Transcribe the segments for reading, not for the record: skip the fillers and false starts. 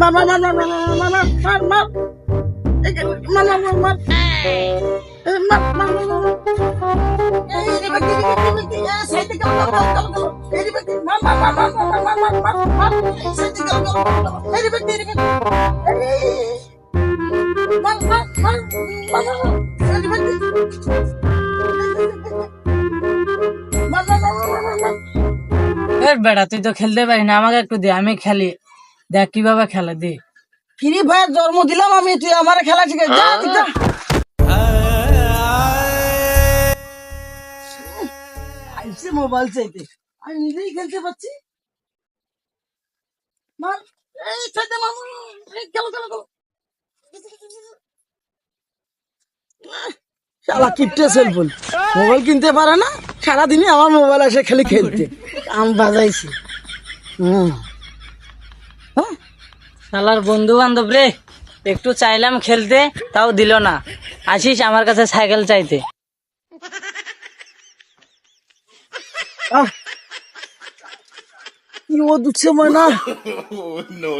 মার মার মার মার মার মার মার মার মার এই যে, মার মার মার মার এই মার মার মার মার এই রে বাকি রে বাকি সাইডে গেল এই রে বাকি মার মার মার মার মার মার মার মার মার সাইডে গেল এই রে বাকি এই মার মার মার মার এই রে বাকি মার মার মার মার মার এর বেড়া তুই তো খেলতে পারি না, আমাকে একটু দে, আমি খেলি। দেখ কিভাবে খেলে দে। ফ্রি ফায়ার জন্ম দিলাম আমি, তুই আমার খেলা শিখে যা যা আইসে মোবাইল চাইতে, আমি নিজেই খেলতে পারছি। মার এই ছেড়ে মার এই খেলো খেলো খেলো শালা কিপটে সেলফোন, মোবাইল কিনতে পারে না, সারাদিনই আমার মোবাইল এসে খালি খেলতে আম বাজাইছি। হ্যাঁ শালার বন্ধু বান্ধব রে, একটু চাইলাম খেলতে তাও দিল না, আসিস আমার কাছে সাইকেল চাইতে। আহ, কি ও দুচ্ছে ময়না,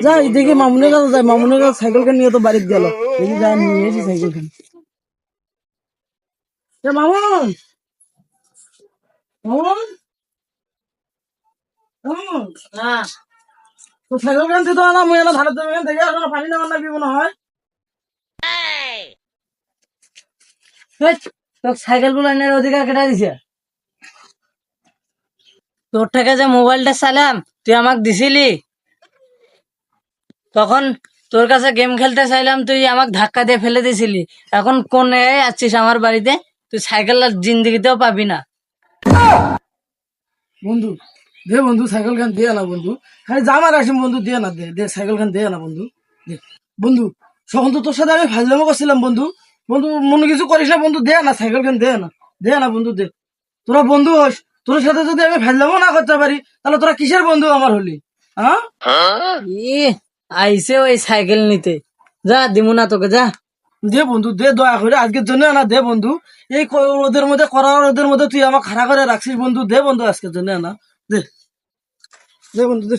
যাই দেখি মামুনের কাছে যাই, মামুনের কাছে সাইকেলটা নিয়ে তো বাড়িতে গেল, দেখি যা নিয়ে এসি সাইকেলখান। মামুন মামুন মামুন হ্যাঁ তো সাইকেল খান তো না, মুই এনে ধারে জমি থেকে আসলে পানি নেওয়ার লাগবে মনে হয়। তোর সাইকেল গুলো এনে অধিকার কেটে দিছে। তোর থেকে যে মোবাইলটা চাইলাম তুই আমাকে দিছিলি, তখন তোর কাছে গেম খেলতে চাইলাম, তুই আমাকে ধাক্কা দিয়ে ফেলে দিছিলি। এখন কোন আছিস আমার বাড়িতে, তুই সাইকেল আর জিন্দিগিতেও পাবি না। বন্ধু দে, বন্ধু সাইকেল খান দিয়ে না বন্ধু, খালি জামার আসিম বন্ধু, দিয়ে না, দে দে সাইকেল খান দিয়ে না বন্ধু, দে বন্ধু। সখন তো তোর সাথে আমি ফাজলামো করছিলাম বন্ধু, বন্ধু মনে কিছু করিস না বন্ধু, দে না সাইকেল খান, দে না বন্ধু দে। তোরা বন্ধু হস, তোর সাথে যদি আমি ফাজলামো না করতে পারি, তাহলে তোরা কিসের বন্ধু আমার হলি? হ্যাঁ ই আইসে ওই সাইকেল নিতে, যা দিমু না তোকে, যা। দে বন্ধু দে, দয়া করে আজকের জন্য না, দে বন্ধু। এই ওদের মধ্যে করার, ওদের মধ্যে তুই আমাকে খাড়া করে রাখছিস বন্ধু, দে বন্ধু আজকের জন্য না, দে দে বন্ধু দে।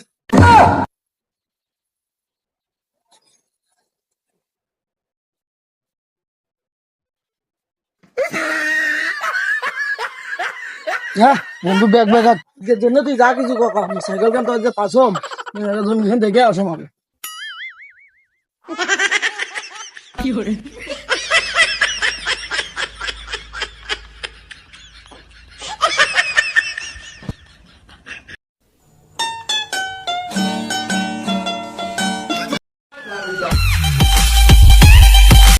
হ্যাঁ বন্ধু ব্যাগ ব্যাগ আজকের জন্য তুই যা কিছু কর, সাইকেল খান তো আজকে পাসম, জমি খান দেখে আসম আমি।